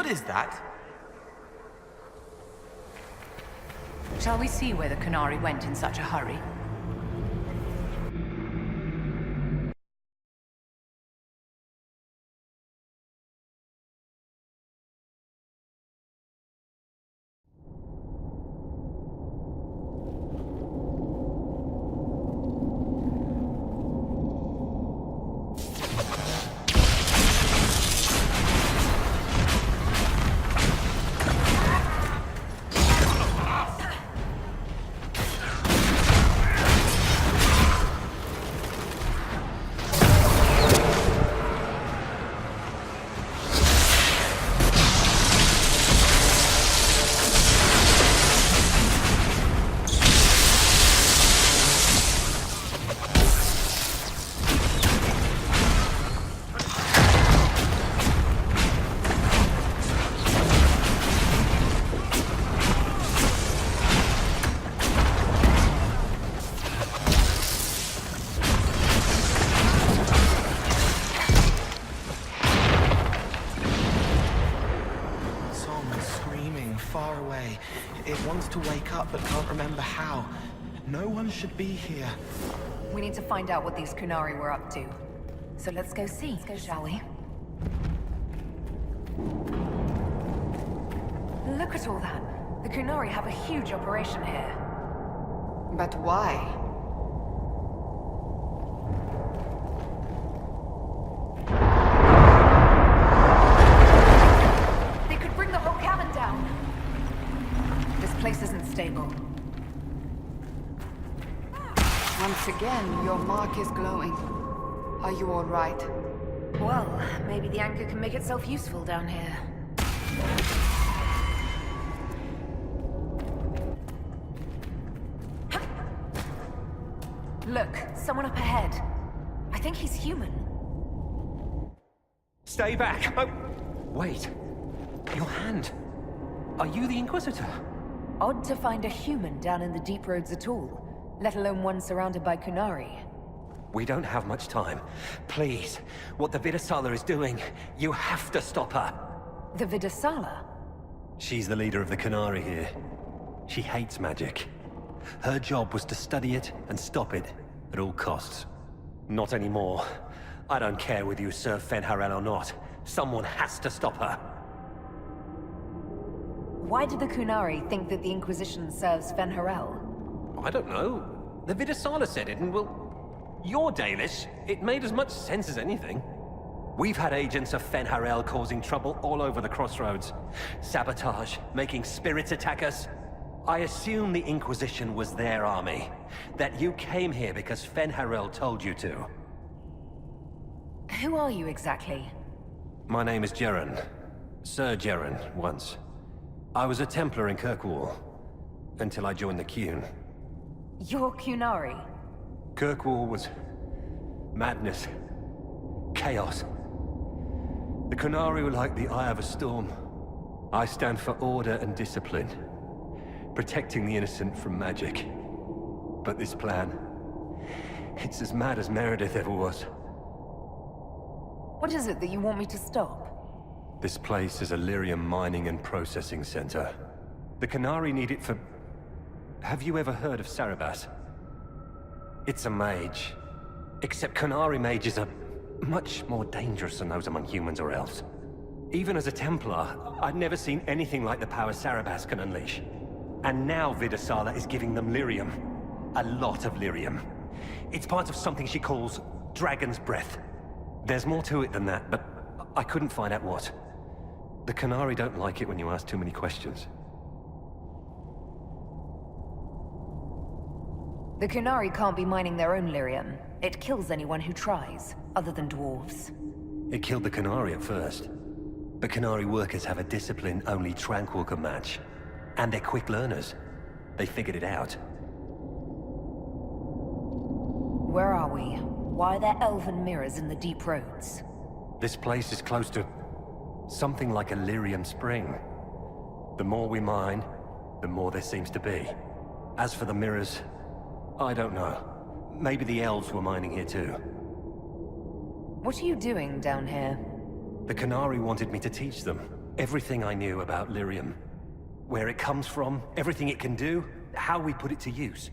What is that? Shall we see where the Canary went in such a hurry? Far away. It wants to wake up but can't remember how. No one should be here. We need to find out what these Kunari were up to. So let's go see, shall we? Look at all that. The Kunari have a huge operation here. But why? They could bring the whole cabin down. This place isn't stable. Once again, your mark is glowing. Are you all right? Well, maybe the anchor can make itself useful down here. Look, someone up ahead. I think he's human. Stay back! Oh, wait. Your hand. Are you the Inquisitor? Odd to find a human down in the deep roads at all, let alone one surrounded by Kunari. We don't have much time. Please, what the Vidasala is doing, you have to stop her. The Vidasala? She's the leader of the Kunari here. She hates magic. Her job was to study it and stop it at all costs. Not anymore. I don't care whether you serve Fen'Harel or not. Someone has to stop her. Why did the Kunari think that the Inquisition serves Fen'Harel? I don't know. The Vidasala said it, and well... You're Dalish. It made as much sense as anything. We've had agents of Fen'Harel causing trouble all over the crossroads. Sabotage, making spirits attack us. I assume the Inquisition was their army. That you came here because Fen'Harel told you to. Who are you exactly? My name is Jeren. Sir Jeren, once. I was a Templar in Kirkwall, until I joined the Qun. You're Kunari? Kirkwall was... madness. Chaos. The Kunari were like the eye of a storm. I stand for order and discipline. Protecting the innocent from magic. But this plan... it's as mad as Meredith ever was. What is it that you want me to stop? This place is a lyrium mining and processing center. The Kunari need it for... Have you ever heard of Sarabas? It's a mage. Except Kunari mages are much more dangerous than those among humans or elves. Even as a Templar, I'd never seen anything like the power Sarabas can unleash. And now Vidasala is giving them lyrium. A lot of lyrium. It's part of something she calls Dragon's Breath. There's more to it than that, but I couldn't find out what. The Kunari don't like it when you ask too many questions. The Kunari can't be mining their own lyrium. It kills anyone who tries, other than dwarves. It killed the Kunari at first. But Kunari workers have a discipline only Tranquil can match. And they're quick learners. They figured it out. Where are we? Why are there elven mirrors in the deep roads? This place is close to... something like a lyrium spring. The more we mine, the more there seems to be. As for the mirrors... I don't know. Maybe the elves were mining here too. What are you doing down here? The Kunari wanted me to teach them. Everything I knew about lyrium. Where it comes from, everything it can do, how we put it to use.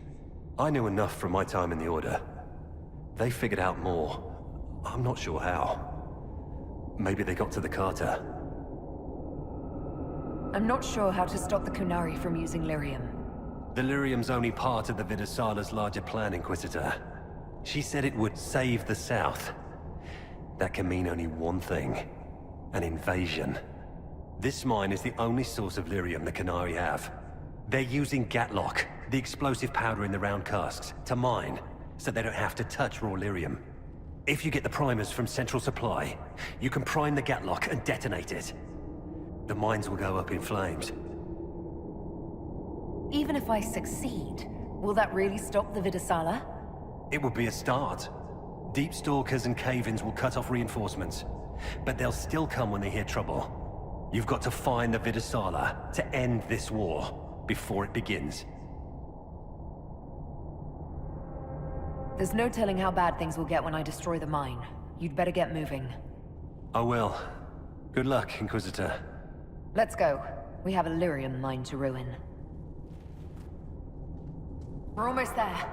I knew enough from my time in the Order. They figured out more. I'm not sure how. Maybe they got to the Carter. I'm not sure how to stop the Kunari from using lyrium. The lyrium's only part of the Vidasala's larger plan, Inquisitor. She said it would save the South. That can mean only one thing. An invasion. This mine is the only source of lyrium the Kunari have. They're using Gatlock, the explosive powder in the round casks, to mine, so they don't have to touch raw lyrium. If you get the primers from Central Supply, you can prime the Gatlock and detonate it. The mines will go up in flames. Even if I succeed, will that really stop the Vidasala? It will be a start. Deep Stalkers and cave-ins will cut off reinforcements, but they'll still come when they hear trouble. You've got to find the Vidasala to end this war before it begins. There's no telling how bad things will get when I destroy the mine. You'd better get moving. I will. Good luck, Inquisitor. Let's go. We have a lyrium mine to ruin. We're almost there.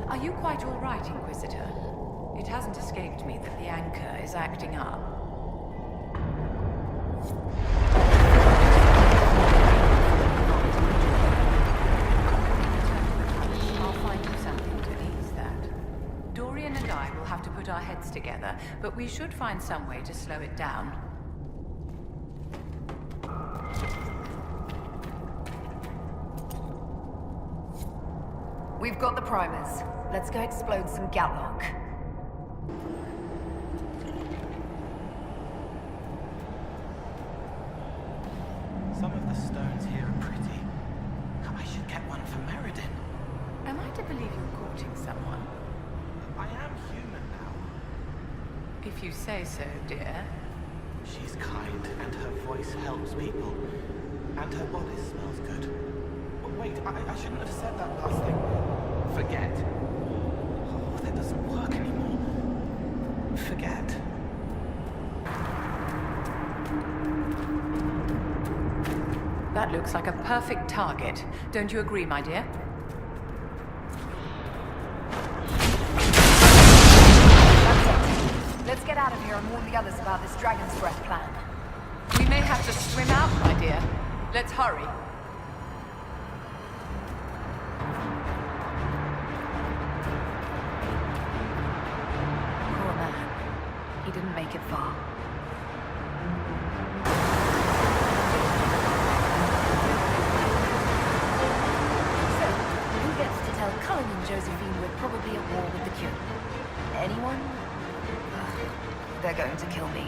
Are you quite all right, Inquisitor? It hasn't escaped me that the anchor is acting up. I'll find you something to ease that. Dorian and I will have to put our heads together, but we should find some way to slow it down. We've got the primers. Let's go explode some Gatlock. Some of the stones here are pretty. I should get one for Meriden. Am I to believe you're courting someone? I am human now. If you say so, dear. She's kind, and her voice helps people. And her body smells good. But wait, I shouldn't have said that last thing. Forget. Oh, that doesn't work anymore. Forget. That looks like a perfect target. Don't you agree, my dear? That's it. Let's get out of here and warn the others about this Dragon's Breath plan. We may have to swim out, my dear. Let's hurry. Poor man. He didn't make it far. So, who gets to tell Cullen and Josephine we're probably at war with the Q? Anyone? Ugh, they're going to kill me.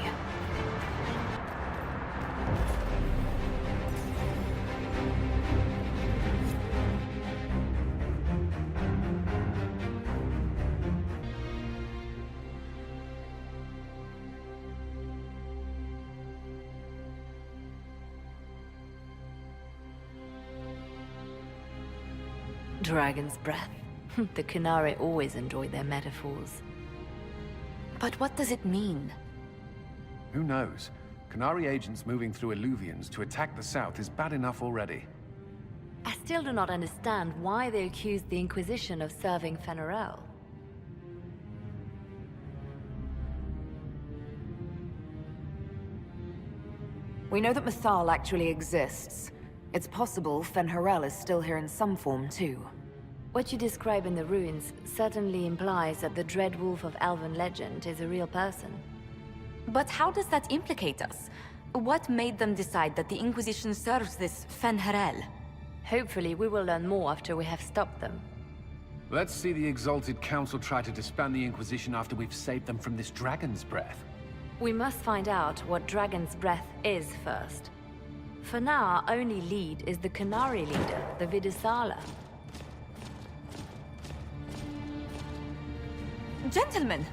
Dragon's breath. The Kunari always enjoy their metaphors. But what does it mean? Who knows? Kunari agents moving through Illuvians to attack the south is bad enough already. I still do not understand why they accused the Inquisition of serving Fenarel. We know that Mythal actually exists. It's possible Fenharel is still here in some form, too. What you describe in the ruins certainly implies that the Dread Wolf of Elven legend is a real person. But how does that implicate us? What made them decide that the Inquisition serves this Fen'Harel? Hopefully, we will learn more after we have stopped them. Let's see the Exalted Council try to disband the Inquisition after we've saved them from this dragon's breath. We must find out what Dragon's Breath is first. For now, our only lead is the Qunari leader, the Vidisala. Gentlemen!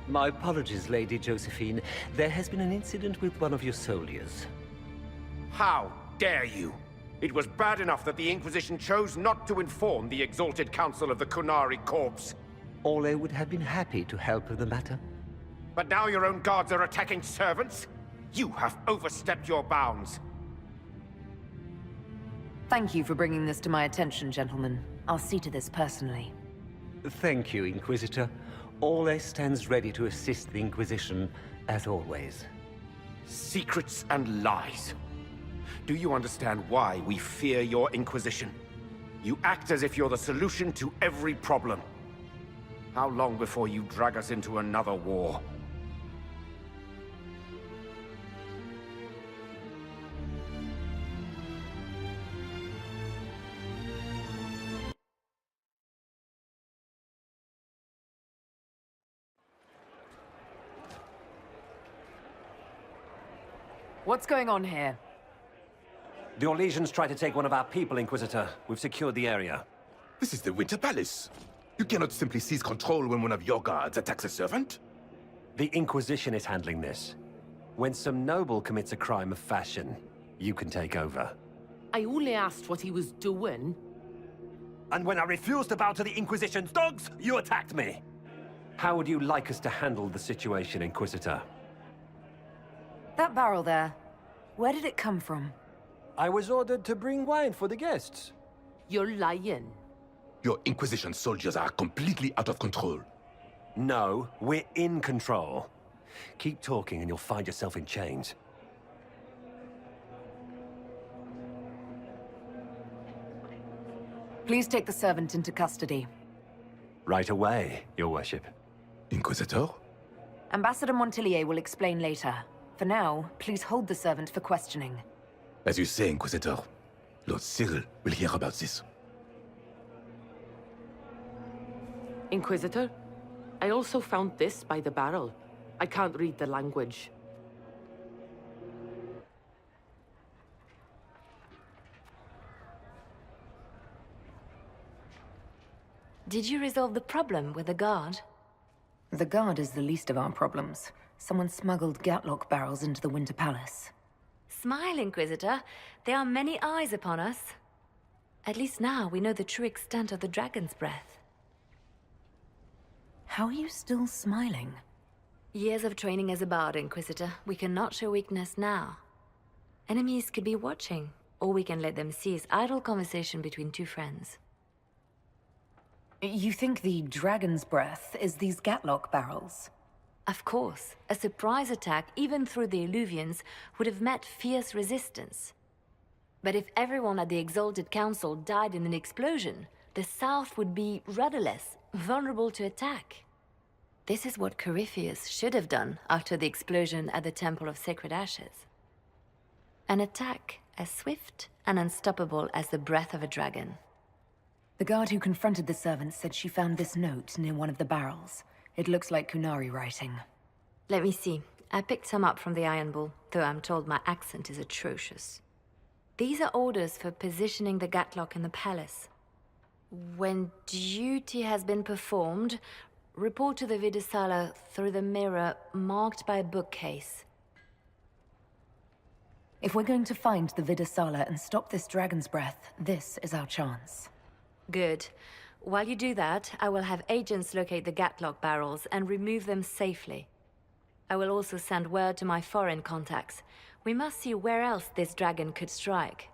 My apologies, Lady Josephine. There has been an incident with one of your soldiers. How dare you? It was bad enough that the Inquisition chose not to inform the Exalted Council of the Qunari Corps. Ole would have been happy to help with the matter. But now your own guards are attacking servants? You have overstepped your bounds. Thank you for bringing this to my attention, gentlemen. I'll see to this personally. Thank you, Inquisitor. Ole stands ready to assist the Inquisition, as always. Secrets and lies. Do you understand why we fear your Inquisition? You act as if you're the solution to every problem. How long before you drag us into another war? What's going on here? The Orlesians tried to take one of our people, Inquisitor. We've secured the area. This is the Winter Palace. You cannot simply seize control when one of your guards attacks a servant. The Inquisition is handling this. When some noble commits a crime of fashion, you can take over. I only asked what he was doing. And when I refused to bow to the Inquisition's dogs, you attacked me! How would you like us to handle the situation, Inquisitor? That barrel there, where did it come from? I was ordered to bring wine for the guests. You're lying. Your Inquisition soldiers are completely out of control. No, we're in control. Keep talking and you'll find yourself in chains. Please take the servant into custody. Right away, Your Worship. Inquisitor? Ambassador Montillier will explain later. For now, please hold the servant for questioning. As you say, Inquisitor. Lord Cyril will hear about this. Inquisitor, I also found this by the barrel. I can't read the language. Did you resolve the problem with the guard? The guard is the least of our problems. Someone smuggled Gatlock barrels into the Winter Palace. Smile, Inquisitor. There are many eyes upon us. At least now we know the true extent of the Dragon's Breath. How are you still smiling? Years of training as a bard, Inquisitor. We cannot show weakness now. Enemies could be watching, or we can let them seize idle conversation between two friends. You think the Dragon's Breath is these Gatlock barrels? Of course, a surprise attack, even through the Illuvians, would have met fierce resistance. But if everyone at the Exalted Council died in an explosion, the South would be rudderless, vulnerable to attack. This is what Corypheus should have done after the explosion at the Temple of Sacred Ashes. An attack as swift and unstoppable as the breath of a dragon. The guard who confronted the servant said she found this note near one of the barrels. It looks like Qunari writing. Let me see. I picked some up from the Iron Bull, though I'm told my accent is atrocious. These are orders for positioning the Gatlock in the palace. When duty has been performed, report to the Vidisala through the mirror marked by a bookcase. If we're going to find the Vidisala and stop this Dragon's Breath, this is our chance. Good. While you do that, I will have agents locate the Gatlock barrels and remove them safely. I will also send word to my foreign contacts. We must see where else this dragon could strike.